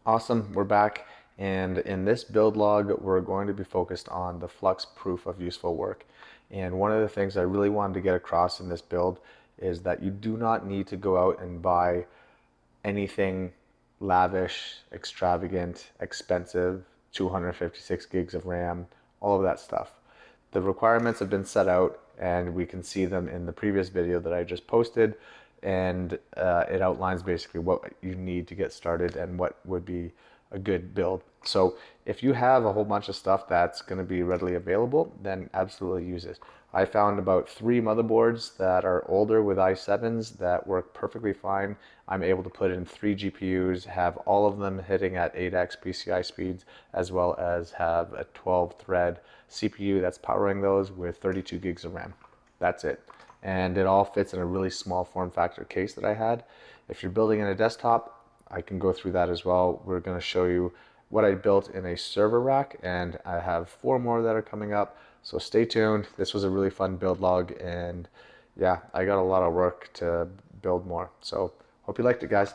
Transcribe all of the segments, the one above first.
Awesome, we're back, and in this build log we're going to be focused on the Flux proof of useful work. And one of the things I really wanted to get across in this build is that you do not need to go out and buy anything lavish, extravagant, expensive, 256 gigs of RAM, all of that stuff. The requirements have been set out and we can see them in the previous video that I just posted, and it outlines basically what you need to get started and what would be a good build. So if you have a whole bunch of stuff that's going to be readily available, then absolutely use it. I found about 3 motherboards that are older with i7s that work perfectly fine. I'm able to put in 3 GPUs, have all of them hitting at 8x PCI speeds, as well as have a 12-thread CPU that's powering those with 32 gigs of RAM. That's it. And it all fits in a really small form factor case that I had. If you're building in a desktop, I can go through that as well. We're going to show you what I built in a server rack, and I have 4 more that are coming up. So stay tuned. This was a really fun build log, and yeah, I got a lot of work to build more. So hope you liked it, guys.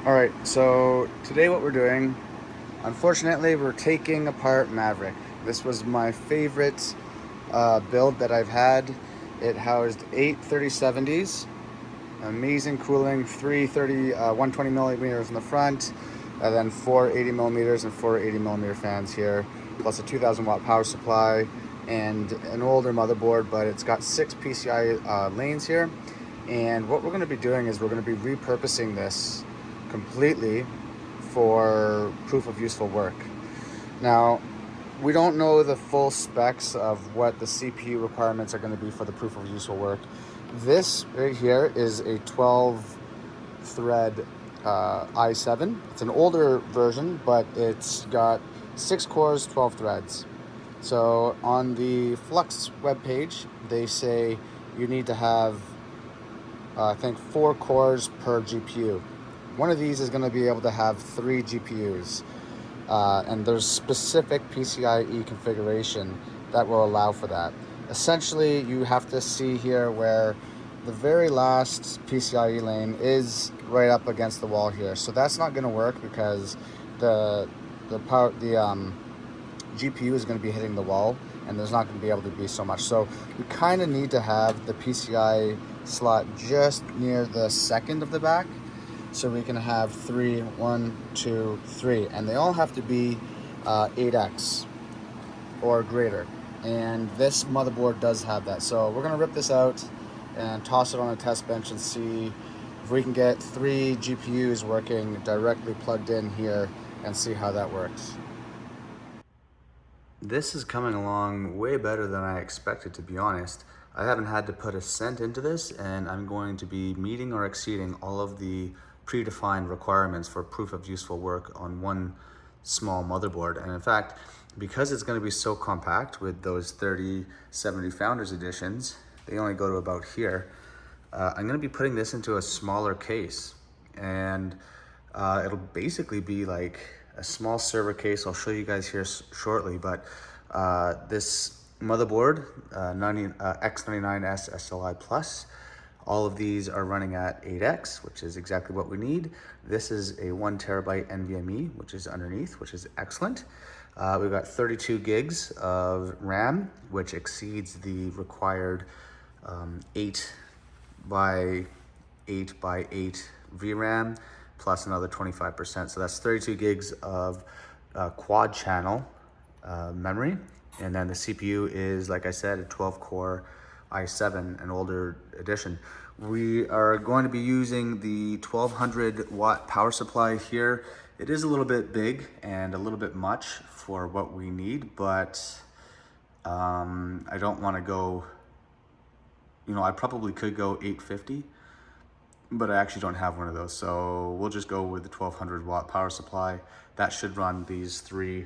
All right, so today what we're doing, unfortunately, we're taking apart Maverick. This was my favorite build that I've had. It housed 8 3070s, amazing cooling, 120 millimeters in the front, and then 4 80 millimeters and 4 80 millimeter fans here, plus a 2000 watt power supply and an older motherboard, but it's got 6 PCI lanes here. And what we're going to be doing is we're going to be repurposing this completely for proof of useful work. Now, we don't know the full specs of what the CPU requirements are going to be for the proof of useful work. This right here is a 12 thread i7. It's an older version, but it's got 6 cores, 12 threads. So on the Flux webpage, they say you need to have, I think, 4 cores per GPU. One of these is going to be able to have 3 GPUs, and there's specific PCIe configuration that will allow for that. Essentially, you have to see here where the very last PCIe lane is right up against the wall here. So that's not going to work because the GPU is going to be hitting the wall, and there's not going to be able to be so much. So we kind of need to have the PCI slot just near the second of the back, so we can have 3, 1, 2, 3, and they all have to be 8x or greater. And this motherboard does have that. So we're gonna rip this out and toss it on a test bench and see if we can get 3 GPUs working directly plugged in here and see how that works. This is coming along way better than I expected, to be honest. I haven't had to put a cent into this, and I'm going to be meeting or exceeding all of the predefined requirements for proof of useful work on one small motherboard. And in fact, because it's going to be so compact with those 3070 Founders Editions, they only go to about here, I'm going to be putting this into a smaller case, and it'll basically be like a small server case. I'll show you guys here shortly, but this motherboard, X99S SLI Plus, all of these are running at 8x, which is exactly what we need. This is a 1 terabyte NVMe, which is underneath, which is excellent. We've got 32 gigs of RAM, which exceeds the required 8 by 8 by 8 VRAM, plus another 25%. So that's 32 gigs of quad channel memory. And then the CPU is, like I said, a 12 core i7, an older edition. We are going to be using the 1200 watt power supply here. It is a little bit big and a little bit much for what we need, but I don't want to go, I probably could go 850, but I actually don't have one of those. So we'll just go with the 1200 watt power supply. That should run these 3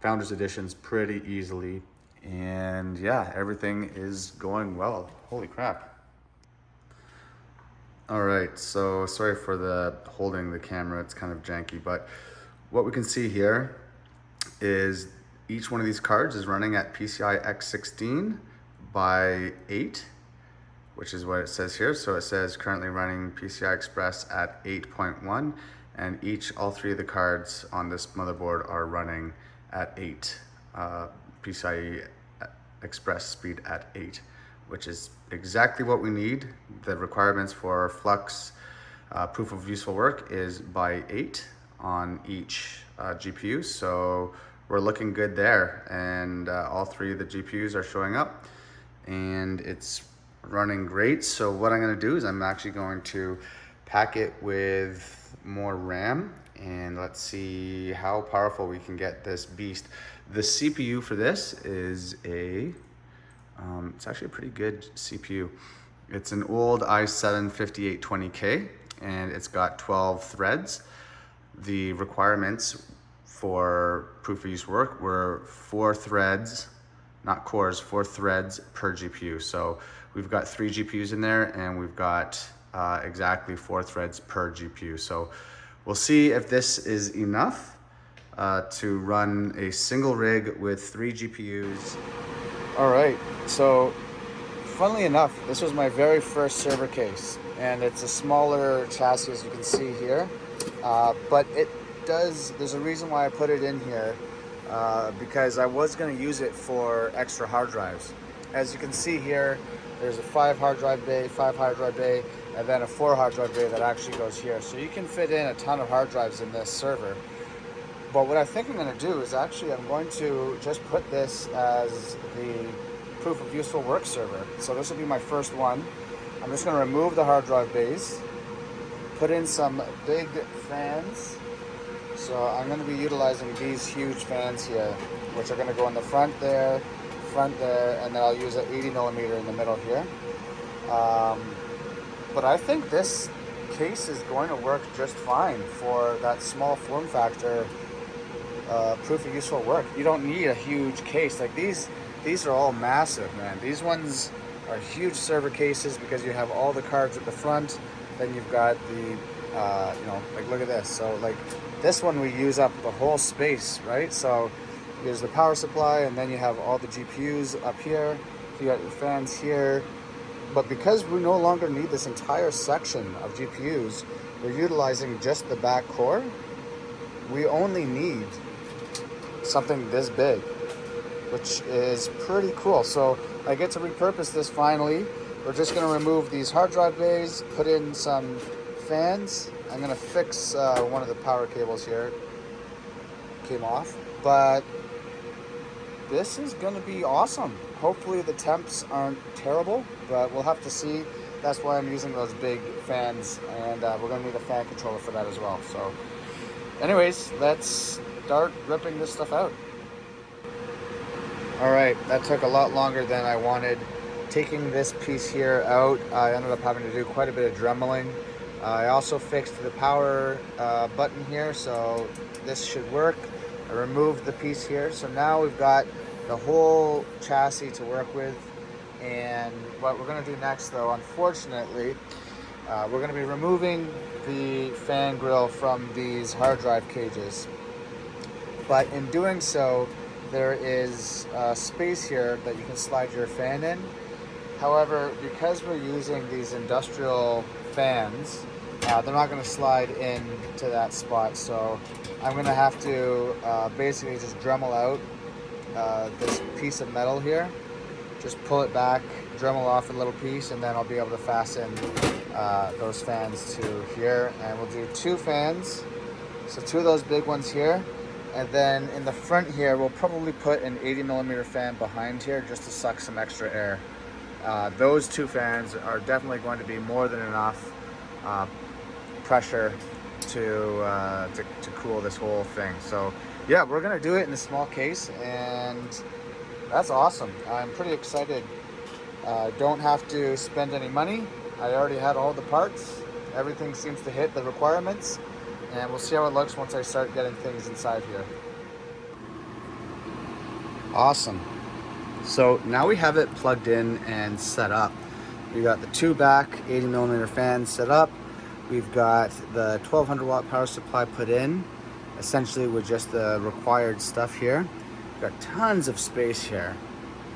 Founders Editions pretty easily. And yeah, everything is going well. Holy crap. All right, so sorry for the holding the camera, it's kind of janky, but what we can see here is each one of these cards is running at PCI X16 by 8, which is what it says here. So it says currently running PCI Express at 8.1, and all three of the cards on this motherboard are running at 8, PCI Express speed at 8, which is exactly what we need. The requirements for Flux proof of useful work is by 8 on each GPU. So we're looking good there, and all three of the GPUs are showing up and it's running great. So what I'm going to do is I'm actually going to pack it with more RAM, and let's see how powerful we can get this beast. The CPU for this is it's actually a pretty good CPU. It's an old i7 5820K, and it's got 12 threads. The requirements for proof of use work were 4 threads, not cores, 4 threads per GPU. So we've got 3 GPUs in there, and we've got exactly 4 threads per GPU. So we'll see if this is enough to run a single rig with 3 GPUs. All right, so funnily enough, this was my very first server case, and it's a smaller chassis, as you can see here, but there's a reason why I put it in here, because I was going to use it for extra hard drives. As you can see here, there's a 5 hard drive bay, 5 hard drive bay, and then a 4 hard drive bay that actually goes here. So you can fit in a ton of hard drives in this server. But what I think I'm going to do is actually I'm going to just put this as the proof of useful work server. So this will be my first one. I'm just going to remove the hard drive bays, put in some big fans. So I'm going to be utilizing these huge fans here, which are going to go in the front there, and then I'll use an 80mm in the middle here. But I think this case is going to work just fine for that small form factor proof of useful work. You don't need a huge case. Like these are all massive, man. These ones are huge server cases because you have all the cards at the front. Then you've got the, like look at this. So like this one we use up the whole space, right? So there's the power supply, and then you have all the GPUs up here. You got your fans here. But because we no longer need this entire section of GPUs, we're utilizing just the back core. We only need something this big, which is pretty cool. So I get to repurpose this finally. We're just going to remove these hard drive bays, put in some fans. I'm going to fix one of the power cables here. Came off, but this is going to be awesome. Hopefully the temps aren't terrible, but we'll have to see. That's why I'm using those big fans, and we're going to need a fan controller for that as well. So anyways, let's start ripping this stuff out. All right, that took a lot longer than I wanted. Taking this piece here out, I ended up having to do quite a bit of dremeling. I also fixed the power button here, so this should work. I removed the piece here, so now we've got the whole chassis to work with. And what we're going to do next, though, unfortunately, we're going to be removing the fan grill from these hard drive cages. But in doing so, there is space here that you can slide your fan in. However, because we're using these industrial fans, they're not going to slide into that spot. So I'm going to have to basically just Dremel out this piece of metal here. Just pull it back, Dremel off a little piece, and then I'll be able to fasten those fans to here. And we'll do 2 fans, so 2 of those big ones here. And then in the front here, we'll probably put an 80mm fan behind here just to suck some extra air. Those 2 fans are definitely going to be more than enough pressure to cool this whole thing. So yeah, we're gonna do it in a small case, and that's awesome. I'm pretty excited. Don't have to spend any money. I already had all the parts. Everything seems to hit the requirements, and we'll see how it looks once I start getting things inside here. Awesome. So now we have it plugged in and set up. We got the two back 80mm fans set up. We've got the 1200 watt power supply put in, essentially with just the required stuff here. We've got tons of space here,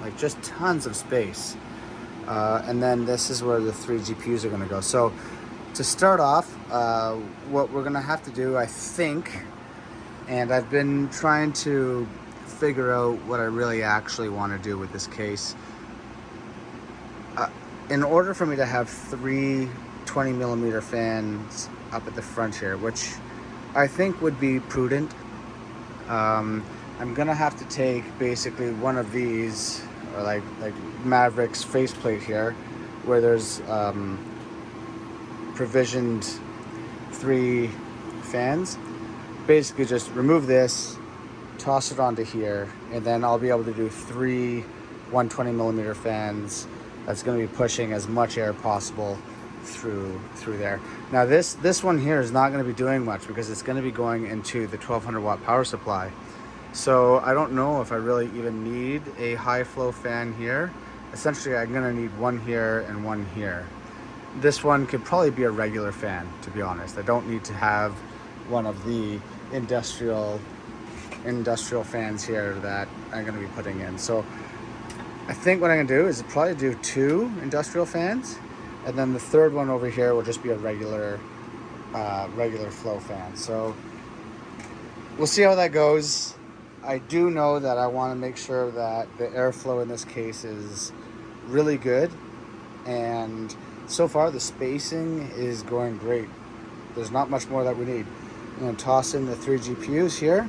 like just tons of space. And then this is where the 3 GPUs are gonna go. So to start off, what we're gonna have to do, I think, and I've been trying to figure out what I really actually wanna do with this case. In order for me to have 3 20mm fans up at the front here, which I think would be prudent, I'm gonna have to take basically one of these, or like Maverick's faceplate here, where there's provisioned 3 fans. Basically just remove this, toss it onto here, and then I'll be able to do 3 120mm fans that's going to be pushing as much air possible through there. Now this one here is not going to be doing much because it's going to be going into the 1200 watt power supply. So I don't know if I really even need a high flow fan here. Essentially I'm going to need one here and one here. This one could probably be a regular fan, to be honest. I don't need to have one of the industrial fans here that I'm going to be putting in. So I think what I'm gonna do is probably do 2 industrial fans, and then the third one over here will just be a regular flow fan. So we'll see how that goes. I do know that I want to make sure that the airflow in this case is really good, and so far the spacing is going great. There's not much more that we need. I'm gonna toss in the 3 GPUs here.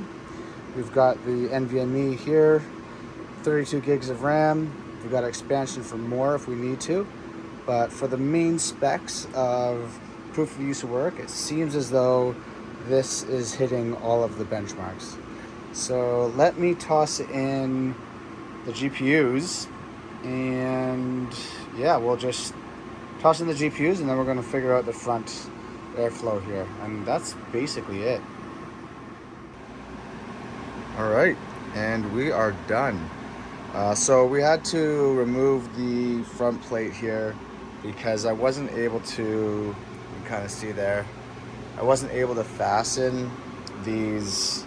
We've got the NVMe here, 32 gigs of RAM. We've got expansion for more if we need to, but for the main specs of proof of use of work, it seems as though this is hitting all of the benchmarks. So let me toss in the GPUs, and yeah, we'll just toss in the GPUs, and then we're going to figure out the front airflow here, and that's basically it. All right, and we are done. So we had to remove the front plate here because I wasn't able to, you can kind of see there, I wasn't able to fasten these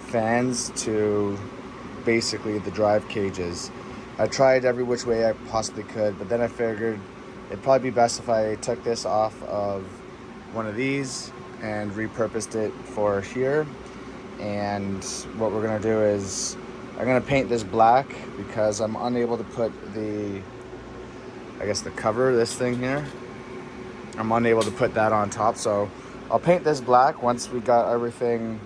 fans to basically the drive cages. I tried every which way I possibly could, but then I figured it'd probably be best if I took this off of one of these and repurposed it for here. And what we're gonna do is I'm gonna paint this black because I'm unable to put the, I guess the cover, this thing here, I'm unable to put that on top. So I'll paint this black once we got everything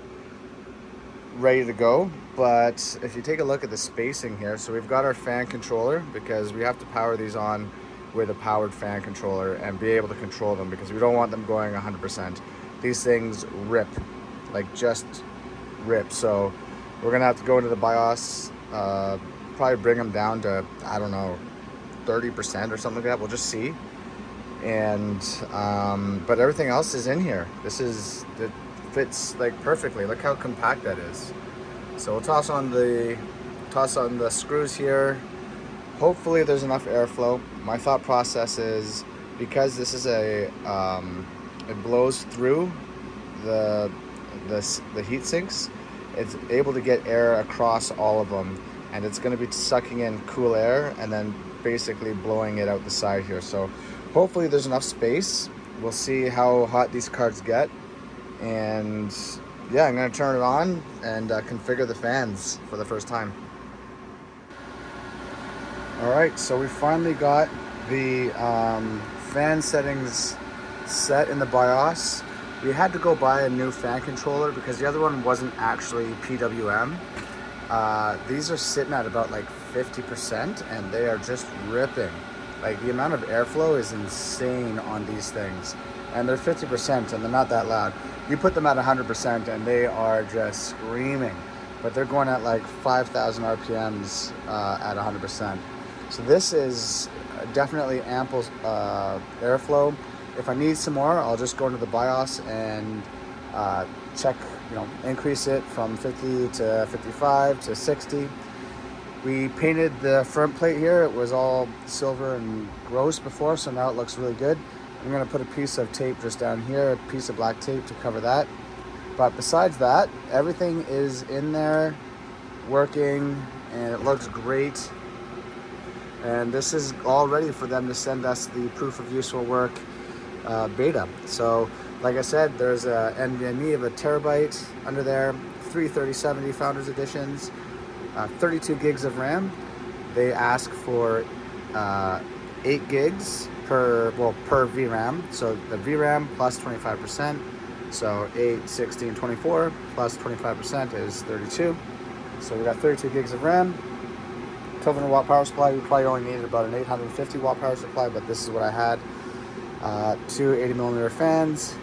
ready to go. But if you take a look at the spacing here, so we've got our fan controller because we have to power these on with a powered fan controller and be able to control them because we don't want them going 100%. These things rip, like just rip. So we're gonna have to go into the BIOS, probably bring them down to, I don't know, 30% or something like that. We'll just see. And but everything else is in here. It fits like perfectly. Look how compact that is. So we'll toss on the screws here. Hopefully there's enough airflow. My thought process is, because this is it blows through the heat sinks, it's able to get air across all of them, and it's going to be sucking in cool air and then basically blowing it out the side here. So hopefully there's enough space. We'll see how hot these cards get, and yeah, I'm going to turn it on and configure the fans for the first time. All right, so we finally got the fan settings set in the BIOS. We had to go buy a new fan controller because the other one wasn't actually PWM. These are sitting at about like 50% and they are just ripping. Like the amount of airflow is insane on these things. And they're 50% and they're not that loud. You put them at 100% and they are just screaming. But they're going at like 5,000 RPMs at 100%. So this is definitely ample airflow. If I need some more, I'll just go into the BIOS and check, increase it from 50 to 55 to 60. We painted the front plate here. It was all silver and gross before, so now it looks really good. I'm gonna put a piece of tape just down here, a piece of black tape to cover that. But besides that, everything is in there working and it looks great. And this is all ready for them to send us the proof of useful work beta. So like I said, there's a NVMe of 1 terabyte under there, 3x3070 Founders Editions, 32 gigs of RAM. They ask for 8 gigs per VRAM. So the VRAM plus 25%. So 8, 16, 24 plus 25% is 32. So we got 32 gigs of RAM. 1200 watt power supply. We probably only needed about an 850 watt power supply, but this is what I had. 2 80mm fans,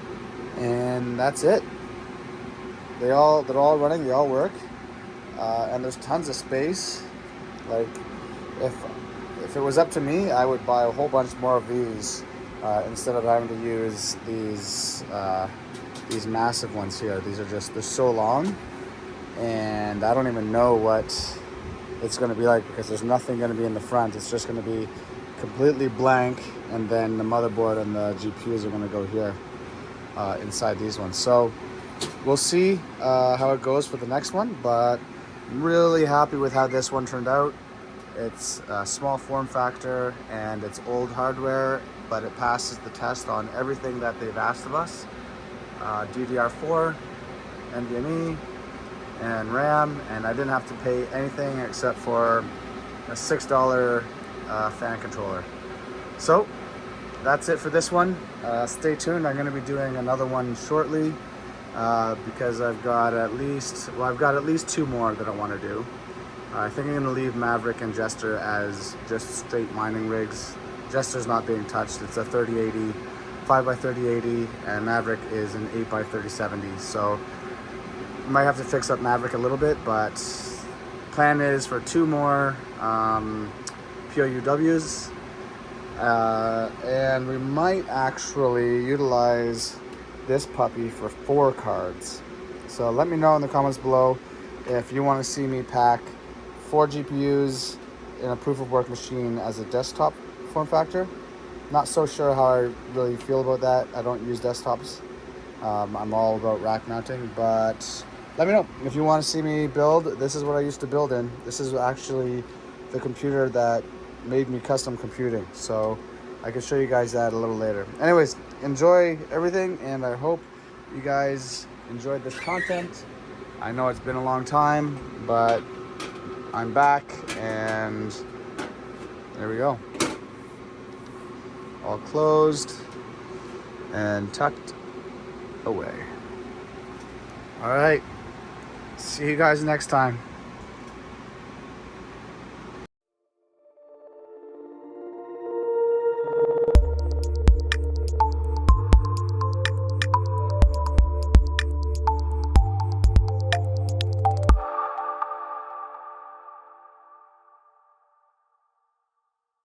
and that's it. They're all running. They all work. And there's tons of space. Like if it was up to me, I would buy a whole bunch more of these instead of having to use these massive ones here. These are they're so long, and I don't even know what it's going to be like because there's nothing going to be in the front. It's just going to be completely blank, and then the motherboard and the GPUs are going to go here inside these ones. So we'll see how it goes for the next one, but I'm really happy with how this one turned out. It's a small form factor and it's old hardware, but it passes the test on everything that they've asked of us. DDR4, NVMe, and RAM, and I didn't have to pay anything except for a $6 fan controller. So that's it for this one. Stay tuned. I'm going to be doing another one shortly because I've got at least 2 more that I want to do. I think I'm going to leave Maverick and Jester as just straight mining rigs. Jester's not being touched. It's a 3080, 5x3080, and Maverick is an 8x3070. So might have to fix up Maverick a little bit, but plan is for 2 more POUWs, and we might actually utilize this puppy for 4 cards. So let me know in the comments below if you want to see me pack 4 GPUs in a proof of work machine as a desktop form factor. Not so sure how I really feel about that. I don't use desktops. I'm all about rack mounting, but let me know if you want to see me build. This is what I used to build in. This is actually the computer that made me custom computing, so I can show you guys that a little later. Anyways, enjoy everything, and I hope you guys enjoyed this content. I know it's been a long time, but I'm back, and there we go. All closed and tucked away. All right, see you guys next time.